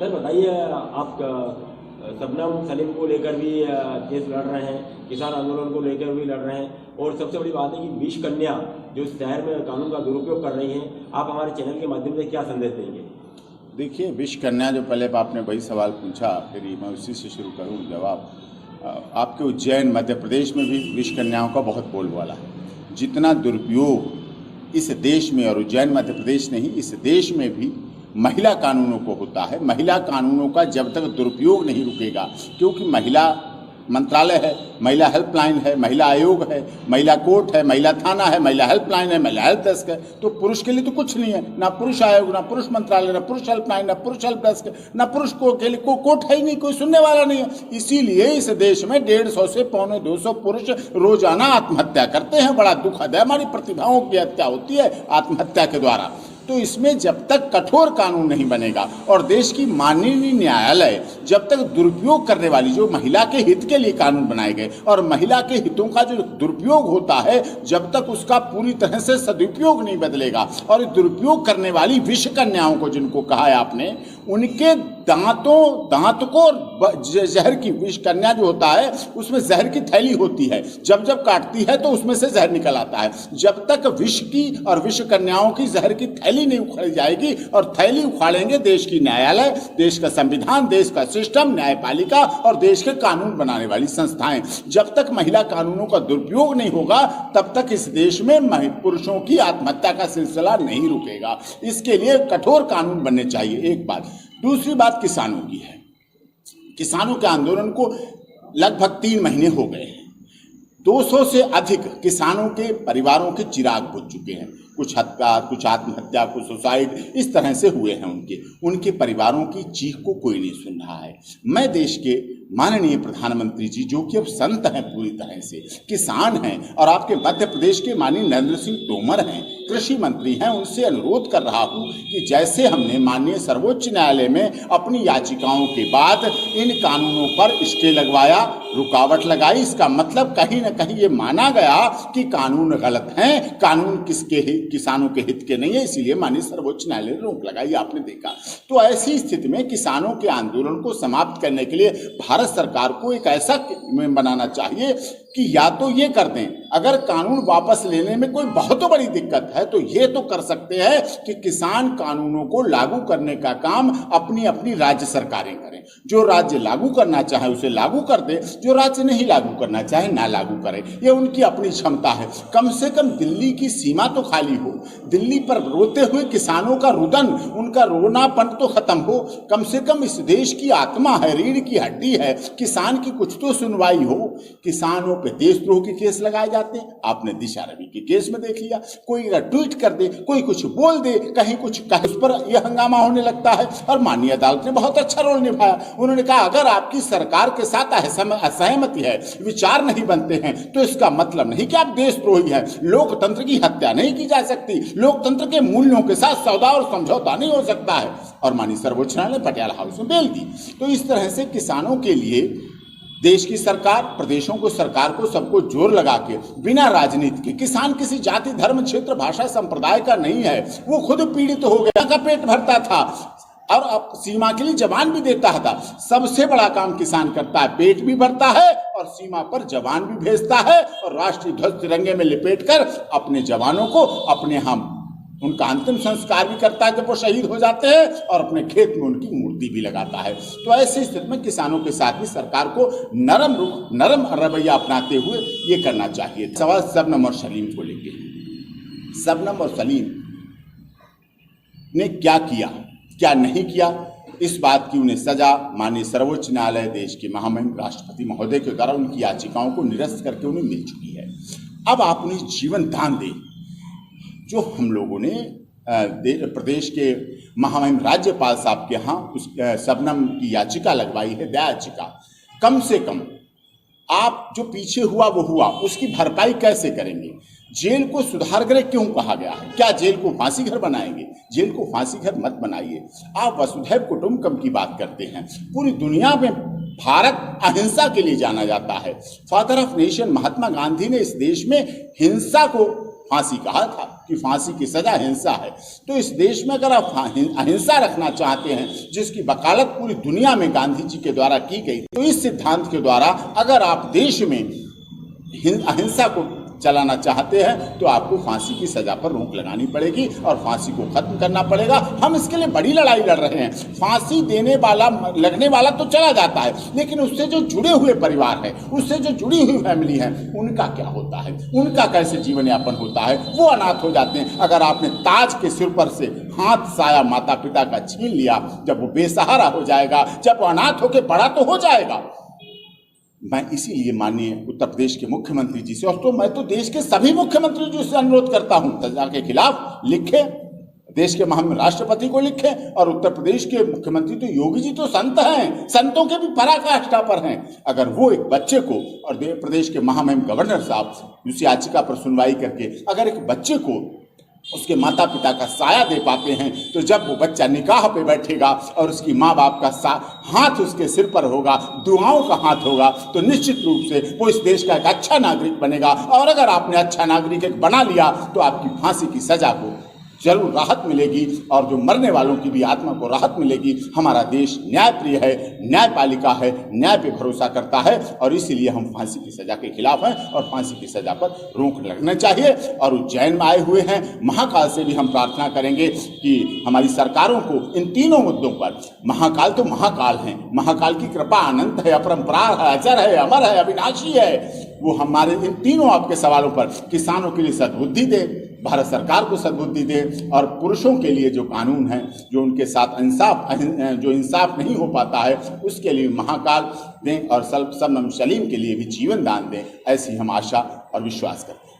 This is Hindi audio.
सर बताइए, आप शबनम सलीम को लेकर भी केस लड़ रहे हैं, किसान आंदोलन को लेकर भी लड़ रहे हैं, और सबसे बड़ी बात है कि विष कन्या जो शहर में कानून का दुरुपयोग कर रही हैं, आप हमारे चैनल के माध्यम से क्या संदेश देंगे? देखिए, विष कन्या जो पहले आपने वही सवाल पूछा, फिर मैं उसी से शुरू करूँ जवाब। आपके उज्जैन मध्य प्रदेश में भी विष कन्याओं का बहुत बोलबाला है। जितना दुरुपयोग इस देश में, और उज्जैन मध्य प्रदेश नहीं, इस देश में भी महिला कानूनों को होता है। महिला कानूनों का जब तक दुरुपयोग नहीं रुकेगा, क्योंकि महिला मंत्रालय है, महिला हेल्पलाइन है, महिला आयोग है, महिला कोर्ट है, महिला थाना है, महिला हेल्पलाइन है, महिला हेल्प डेस्क है, तो पुरुष के लिए तो कुछ नहीं है। ना पुरुष आयोग, ना पुरुष मंत्रालय, ना पुरुष हेल्पलाइन, ना पुरुष हेल्प डेस्क, ना पुरुष को के लिए कोर्ट है ही नहीं, कोई सुनने वाला नहीं है। इसीलिए इस देश में 150 से 250 पुरुष रोजाना आत्महत्या करते हैं। बड़ा दुखद है, हमारी प्रतिभाओं की हत्या होती है आत्महत्या के द्वारा। तो इसमें जब तक कठोर कानून नहीं बनेगा और देश की माननीय न्यायालय जब तक दुरुपयोग करने वाली, जो महिला के हित के लिए कानून बनाए गए और महिला के हितों का जो दुरुपयोग होता है, जब तक उसका पूरी तरह से सदुपयोग नहीं बदलेगा, और दुरुपयोग करने वाली विष कन्याओं को जिनको कहा है आपने, उनके दांत को जहर की, विष कन्या जो होता है उसमें जहर की थैली होती है, जब जब काटती है तो उसमें से जहर निकल आता है। जब तक विष की और विष कन्याओं की जहर की थैली नहीं उखाड़ी जाएगी, और थैली उखाड़ेंगे देश की न्यायालय, देश का संविधान, देश का सिस्टम, न्यायपालिका और देश के कानून बनाने वाली संस्थाएं, जब तक महिला कानूनों का दुरुपयोग नहीं होगा, तब तक इस देश में पुरुषों की आत्महत्या का सिलसिला नहीं रुकेगा। इसके लिए कठोर कानून बनने चाहिए, एक बात। दूसरी बात किसानों की है। किसानों के आंदोलन को लगभग 3 महीने हो गए हैं। 200 से अधिक किसानों के परिवारों के चिराग बुझ चुके हैं। कुछ हत्या, कुछ आत्महत्या, कुछ सुसाइड, इस तरह से हुए हैं। उनके परिवारों की चीख को कोई नहीं सुन रहा है। मैं देश के माननीय प्रधानमंत्री जी, जो कि अब संत हैं पूरी तरह से, किसान हैं, और आपके मध्य प्रदेश के माननीय नरेंद्र सिंह तोमर हैं, कृषि मंत्री हैं, उनसे अनुरोध कर रहा हूं कि जैसे हमने माननीय सर्वोच्च न्यायालय में अपनी याचिकाओं के बाद इन कानूनों पर स्टे लगवाया, रुकावट लगाई, इसका मतलब कहीं ना कहीं ये माना गया कि कानून गलत हैं, कानून किसानों के हित के नहीं है, इसीलिए माननीय सर्वोच्च न्यायालय ने रोक लगाई, आपने देखा। तो ऐसी स्थिति में किसानों के आंदोलन को समाप्त करने के लिए भारत सरकार को एक ऐसा बनाना चाहिए कि या तो ये कर दें, अगर कानून वापस लेने में कोई बहुत बड़ी दिक्कत है तो ये तो कर सकते हैं कि किसान कानूनों को लागू करने का काम अपनी अपनी राज्य सरकारें करें। जो राज्य लागू करना चाहे उसे लागू कर दे, जो राज्य नहीं लागू करना चाहे ना लागू करे, ये उनकी अपनी क्षमता है। कम से कम दिल्ली की सीमा तो खाली हो, दिल्ली पर रोते हुए किसानों का रुदन, उनका रोनापन तो खत्म हो। कम से कम इस देश की आत्मा है, रीढ़ की हड्डी है, किसान की कुछ तो सुनवाई हो। किसानों पे देशद्रोह के केस लगाए जाते हैं, आपने दिशा रवि के केस में देख लिया। कोई अगर ट्वीट कर दे, कोई कुछ बोल दे, कहीं कुछ कहे, उस पर यह हंगामा होने लगता है। और माननीय अदालत ने बहुत अच्छा रोल निभाया। उन्होंने कहा अगर आपकी सरकार के साथ असहमति है, विचार नहीं बनते हैं, तो इसका मतलब नहीं कि आप देशद्रोही हैं। लोकतंत्र की हत्या नहीं की जा सकती, लोकतंत्र के मूल्यों के साथ सौदा और समझौता नहीं हो सकता है। और माननीय सर्वोच्च न्यायालय ने पटियाला हाउस में बेल दी। तो इस तरह से किसानों के लिए देश की सरकार, प्रदेशों को, सरकार को, सबको जोर लगा के, बिना राजनीति के, किसान किसी जाति, धर्म, क्षेत्र, भाषा, संप्रदाय का नहीं है, वो खुद पीड़ित हो गया, का पेट भरता था और अब सीमा के लिए जवान भी देता था। सबसे बड़ा काम किसान करता है, पेट भी भरता है और सीमा पर जवान भी भेजता है, और राष्ट्रीय ध्वज तिरंगे में लिपेटकर अपने जवानों को अपने हम उनका अंतिम संस्कार भी करता है जब वो शहीद हो जाते हैं, और अपने खेत में उनकी मूर्ति भी लगाता है। तो ऐसी स्थिति में किसानों के साथ भी सरकार को नरम रवैया अपनाते हुए ये करना चाहिए। सवाल शबनम और सलीम को लेके, शबनम और सलीम ने क्या किया, क्या नहीं किया, इस बात की उन्हें सजा माननीय सर्वोच्च न्यायालय, देश के महामहिम राष्ट्रपति महोदय के द्वारा उनकी याचिकाओं को निरस्त करके उन्हें मिल चुकी है। अब आप उन्हें जीवन दान दें। जो हम लोगों ने प्रदेश के महामहिम राज्यपाल साहब के यहाँ उस शबनम की याचिका लगवाई है, दया याचिका, कम से कम आप जो पीछे हुआ वो हुआ, उसकी भरपाई कैसे करेंगे? जेल को सुधार गृह क्यों कहा गया है? क्या जेल को फांसी घर बनाएंगे? जेल को फांसी घर मत बनाइए। आप वसुधैव कुटुंबकम की बात करते हैं। पूरी दुनिया में भारत अहिंसा के लिए जाना जाता है। Father of nation Mahatma Gandhi ने इस देश में हिंसा को फांसी कहा था कि फांसी की सजा हिंसा है। तो इस देश में अगर आप अहिंसा रखना चाहते हैं, जिसकी वकालत पूरी दुनिया में गांधी जी के द्वारा की गई, तो इस सिद्धांत के द्वारा अगर आप देश में अहिंसा को चलाना चाहते हैं तो आपको फांसी की सजा पर रोक लगानी पड़ेगी और फांसी को खत्म करना पड़ेगा। हम इसके लिए बड़ी लड़ाई लड़ रहे हैं। फांसी देने वाला लगने वाला तो चला जाता है, लेकिन उससे जो जुड़े हुए परिवार है, उससे जो जुड़ी हुई फैमिली है, उनका क्या होता है, उनका कैसे जीवन यापन होता है, वो अनाथ हो जाते हैं। अगर आपने ताज के सिर पर से हाथ साया माता पिता का छीन लिया, जब वो बेसहारा हो जाएगा, जब वो अनाथ होकर बड़ा तो हो जाएगा। मैं इसीलिए माननीय उत्तर प्रदेश के मुख्यमंत्री जी से, और तो मैं तो देश के सभी मुख्यमंत्री जी से अनुरोध करता हूं, सजा के खिलाफ लिखे, देश के महामहिम राष्ट्रपति को लिखे। और उत्तर प्रदेश के मुख्यमंत्री तो योगी जी तो संत हैं, संतों के भी पराकाष्ठा पर हैं। अगर वो एक बच्चे को, और प्रदेश के महामहिम गवर्नर साहब उस याचिका पर सुनवाई करके अगर एक बच्चे को उसके माता पिता का साया दे पाते हैं, तो जब वो बच्चा निकाह पे बैठेगा और उसकी माँ बाप का हाथ उसके सिर पर होगा, दुआओं का हाथ होगा, तो निश्चित रूप से वो इस देश का एक अच्छा नागरिक बनेगा। और अगर आपने अच्छा नागरिक एक बना लिया तो आपकी फांसी की सजा को जरूर राहत मिलेगी और जो मरने वालों की भी आत्मा को राहत मिलेगी। हमारा देश न्यायप्रिय है, न्यायपालिका है, न्याय पे भरोसा करता है, और इसीलिए हम फांसी की सजा के खिलाफ हैं और फांसी की सजा पर रोक लगना चाहिए। और उज्जैन में आए हुए हैं, महाकाल से भी हम प्रार्थना करेंगे कि हमारी सरकारों को इन तीनों मुद्दों पर, महाकाल तो महाकाल हैं, महाकाल की कृपा अनंत है, अपरंपार है, अजर है, अमर है, अविनाशी है, वो हमारे इन तीनों आपके सवालों पर किसानों के लिए सद्बुद्धि दे, भारत सरकार को सद्बुद्धि दे, और पुरुषों के लिए जो कानून है, जो उनके साथ जो इंसाफ नहीं हो पाता है, उसके लिए महाकाल दें, और सबनम सलीम के लिए भी जीवन दान दें। ऐसी हम आशा और विश्वास करते हैं।